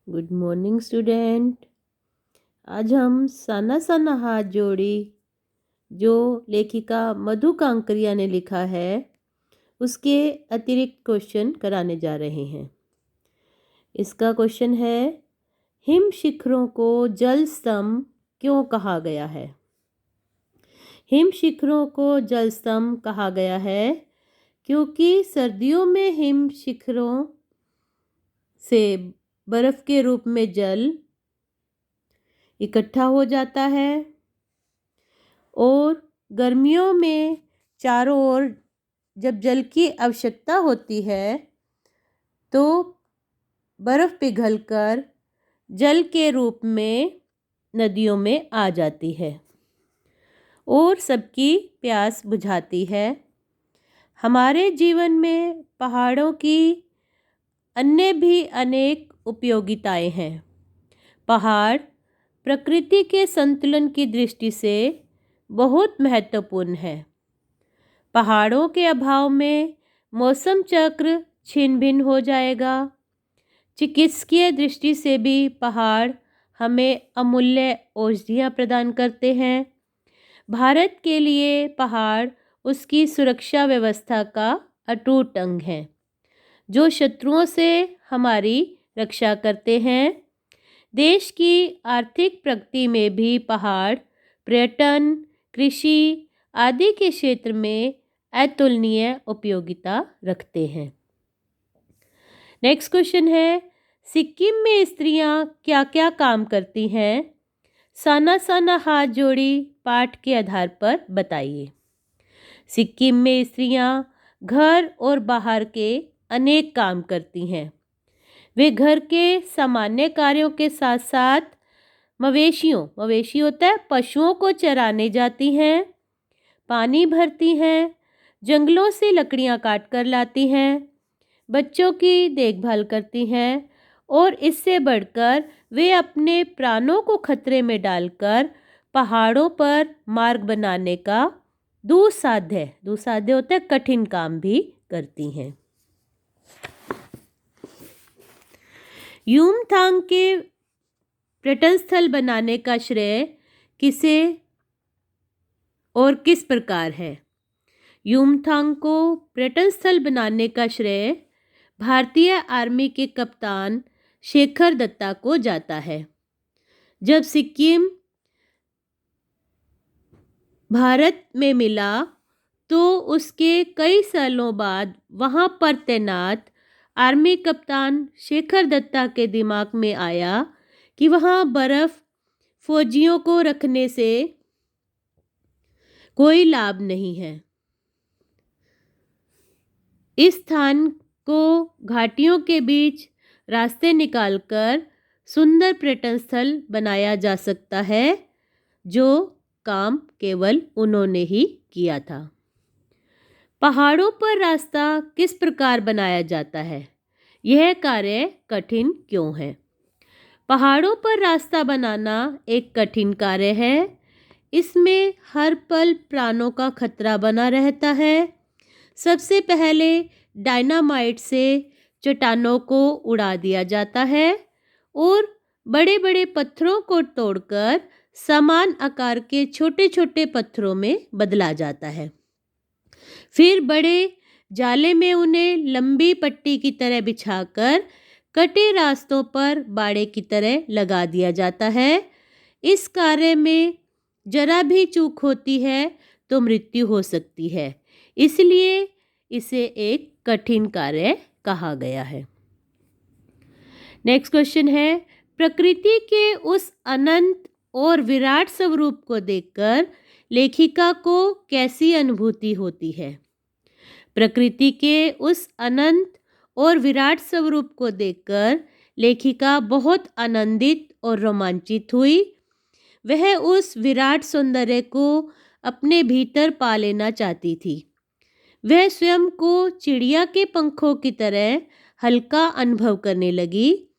Good morning student. आज हम साना साना हाथ जोड़ी जो लेखिका मधु कांकरिया ने लिखा है उसके अतिरिक्त क्वेश्चन कराने जा रहे हैं। इसका क्वेश्चन है, हिम शिखरों को जल स्तंभ क्यों कहा गया है? हिम शिखरों को जल स्तंभ कहा गया है क्योंकि सर्दियों में हिम शिखरों से बर्फ के रूप में जल इकट्ठा हो जाता है और गर्मियों में चारों ओर जब जल की आवश्यकता होती है तो बर्फ पिघलकर जल के रूप में नदियों में आ जाती है और सबकी प्यास बुझाती है। हमारे जीवन में पहाड़ों की अन्य भी अनेक उपयोगिताएं हैं। पहाड़ प्रकृति के संतुलन की दृष्टि से बहुत महत्वपूर्ण है। पहाड़ों के अभाव में मौसम चक्र छिन्न भिन्न हो जाएगा। चिकित्सकीय दृष्टि से भी पहाड़ हमें अमूल्य औषधियाँ प्रदान करते हैं। भारत के लिए पहाड़ उसकी सुरक्षा व्यवस्था का अटूट अंग है जो शत्रुओं से हमारी रक्षा करते हैं। देश की आर्थिक प्रगति में भी पहाड़ पर्यटन, कृषि आदि के क्षेत्र में अतुलनीय उपयोगिता रखते हैं। नेक्स्ट क्वेश्चन है, सिक्किम में स्त्रियां क्या क्या काम करती हैं? साना साना हाथ जोड़ी पाठ के आधार पर बताइए। सिक्किम में स्त्रियां घर और बाहर के अनेक काम करती हैं। वे घर के सामान्य कार्यों के साथ साथ मवेशी होता है, पशुओं को चराने जाती हैं, पानी भरती हैं, जंगलों से लकड़ियां काट कर लाती हैं, बच्चों की देखभाल करती हैं और इससे बढ़कर वे अपने प्राणों को खतरे में डालकर पहाड़ों पर मार्ग बनाने का दुस्साध्य होता है कठिन काम भी करती हैं। युमथांग के पर्यटन स्थल बनाने का श्रेय किसे और किस प्रकार है? युमथांग को पर्यटन स्थल बनाने का श्रेय भारतीय आर्मी के कप्तान शेखर दत्ता को जाता है। जब सिक्किम भारत में मिला तो उसके कई सालों बाद वहां पर तैनात आर्मी कप्तान शेखर दत्ता के दिमाग में आया कि वहां बर्फ फौजियों को रखने से कोई लाभ नहीं है। इस स्थान को घाटियों के बीच रास्ते निकालकर सुंदर पर्यटन स्थल बनाया जा सकता है, जो काम केवल उन्होंने ही किया था। पहाड़ों पर रास्ता किस प्रकार बनाया जाता है? यह कार्य कठिन क्यों है? पहाड़ों पर रास्ता बनाना एक कठिन कार्य है। इसमें हर पल प्राणों का खतरा बना रहता है। सबसे पहले डायनामाइट से चट्टानों को उड़ा दिया जाता है और बड़े बड़े पत्थरों को तोड़कर समान आकार के छोटे छोटे पत्थरों में बदला जाता है। फिर बड़े जाले में उन्हें लंबी पट्टी की तरह बिछाकर कटे रास्तों पर बाड़े की तरह लगा दिया जाता है। इस कार्य में जरा भी चूक होती है तो मृत्यु हो सकती है, इसलिए इसे एक कठिन कार्य कहा गया है। नेक्स्ट क्वेश्चन है, प्रकृति के उस अनंत और विराट स्वरूप को देखकर लेखिका को कैसी अनुभूति होती है? प्रकृति के उस अनंत और विराट स्वरूप को देखकर लेखिका बहुत आनंदित और रोमांचित हुई। वह उस विराट सौंदर्य को अपने भीतर पा लेना चाहती थी। वह स्वयं को चिड़िया के पंखों की तरह हल्का अनुभव करने लगी।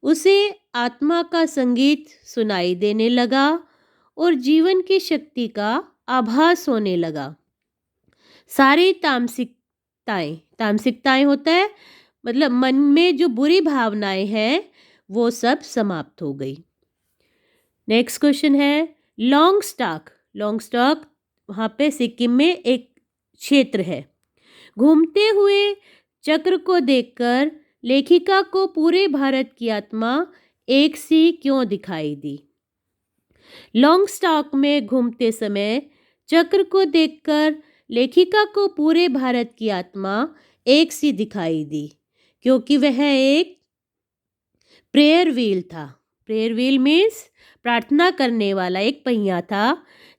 उसे आत्मा का संगीत सुनाई देने लगा और जीवन की शक्ति का आभास होने लगा। सारी तामसिकताएं होता है, मतलब मन में जो बुरी भावनाएं हैं वो सब समाप्त हो गई। नेक्स्ट क्वेश्चन है लॉन्गस्टॉक। लॉन्गस्टॉक वहाँ पे सिक्किम में एक क्षेत्र है। घूमते हुए चक्र को देखकर लेखिका को पूरे भारत की आत्मा एक सी क्यों दिखाई दी? लॉन्गस्टॉक में घूमते समय चक्र को देखकर लेखिका को पूरे भारत की आत्मा एक सी दिखाई दी क्योंकि वह एक प्रेयर व्हील था। प्रेयर व्हील मीन्स प्रार्थना करने वाला एक पहिया था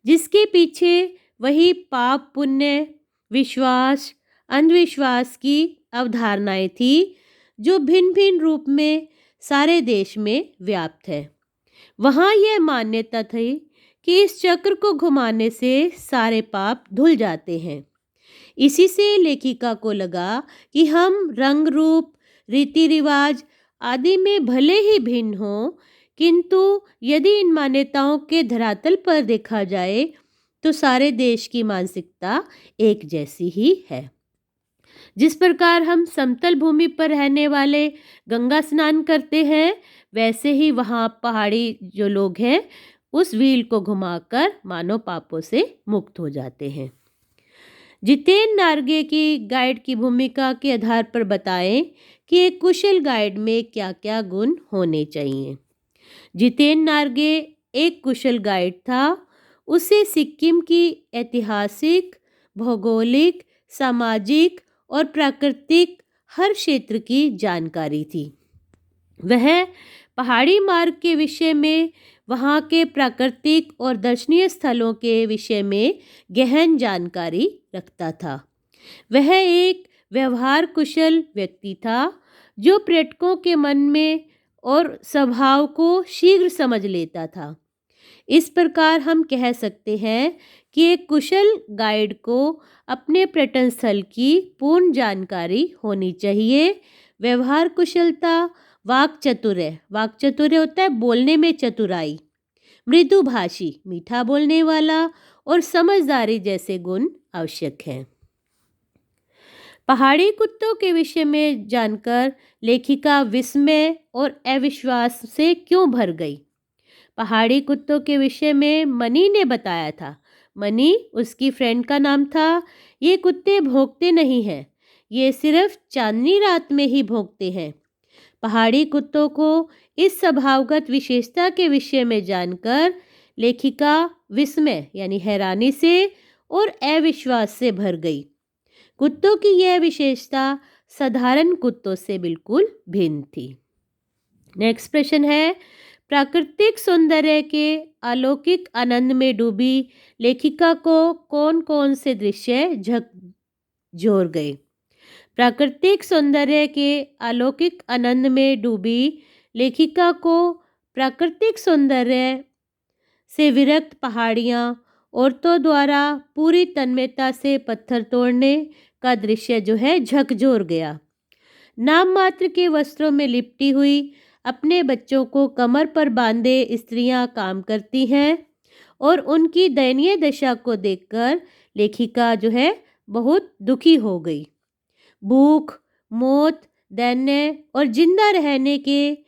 जिसके पीछे वही पाप पुण्य विश्वास अंधविश्वास की अवधारणाएं थी जो भिन्न भिन्न रूप में सारे देश में व्याप्त है। वहाँ यह मान्यता थी कि इस चक्र को घुमाने से सारे पाप धुल जाते हैं। इसी से लेखिका को लगा कि हम रंग रूप रीति रिवाज आदि में भले ही भिन्न हों, किंतु यदि इन मान्यताओं के धरातल पर देखा जाए तो सारे देश की मानसिकता एक जैसी ही है। जिस प्रकार हम समतल भूमि पर रहने वाले गंगा स्नान करते हैं, वैसे ही वहाँ पहाड़ी जो लोग हैं उस व्हील को घुमाकर मानव पापों से मुक्त हो जाते हैं। जितेन नार्गे की गाइड की भूमिका के आधार पर बताएं कि एक कुशल गाइड में क्या क्या गुण होने चाहिए। जितेन नार्गे एक कुशल गाइड था। उसे सिक्किम की ऐतिहासिक, भौगोलिक, सामाजिक और प्राकृतिक हर क्षेत्र की जानकारी थी। वह पहाड़ी मार्ग के विषय में, वहाँ के प्राकृतिक और दर्शनीय स्थलों के विषय में गहन जानकारी रखता था। वह एक व्यवहार कुशल व्यक्ति था जो पर्यटकों के मन में और स्वभाव को शीघ्र समझ लेता था। इस प्रकार हम कह सकते हैं कि एक कुशल गाइड को अपने पर्यटन स्थल की पूर्ण जानकारी होनी चाहिए। व्यवहार कुशलता, वाक चातुर्य, वाक चातुर्य होता है बोलने में चतुराई, मृदुभाषी मीठा बोलने वाला और समझदारी जैसे गुण आवश्यक हैं। पहाड़ी कुत्तों के विषय में जानकर लेखिका विस्मय और अविश्वास से क्यों भर गई? पहाड़ी कुत्तों के विषय में मनी ने बताया था। मनी उसकी फ्रेंड का नाम था। ये कुत्ते भौंकते नहीं हैं, ये सिर्फ चांदनी रात में ही भौंकते हैं। पहाड़ी कुत्तों को इस स्वभावगत विशेषता के विषय में जानकर लेखिका विस्मय यानी हैरानी से और अविश्वास से भर गई। कुत्तों की यह विशेषता साधारण कुत्तों से बिल्कुल भिन्न थी। नेक्स्ट प्रश्न है प्राकृतिक सौंदर्य के अलौकिक आनंद में डूबी लेखिका को कौन कौन से दृश्य झकझोर गए? प्राकृतिक सौंदर्य के अलौकिक आनंद में डूबी लेखिका को प्राकृतिक सौंदर्य से विरक्त पहाड़ियाँ, औरतों द्वारा पूरी तन्मयता से पत्थर तोड़ने का दृश्य जो है झकझोर गया। नाम मात्र के वस्त्रों में लिपटी हुई अपने बच्चों को कमर पर बांधे स्त्रियां काम करती हैं और उनकी दयनीय दशा को देखकर लेखिका जो है बहुत दुखी हो गई। भूख, मौत, दैन्य और जिंदा रहने के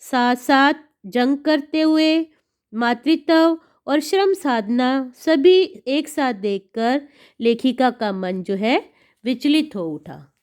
साथ साथ जंग करते हुए मातृत्व और श्रम साधना सभी एक साथ देखकर लेखिका का मन जो है विचलित हो उठा।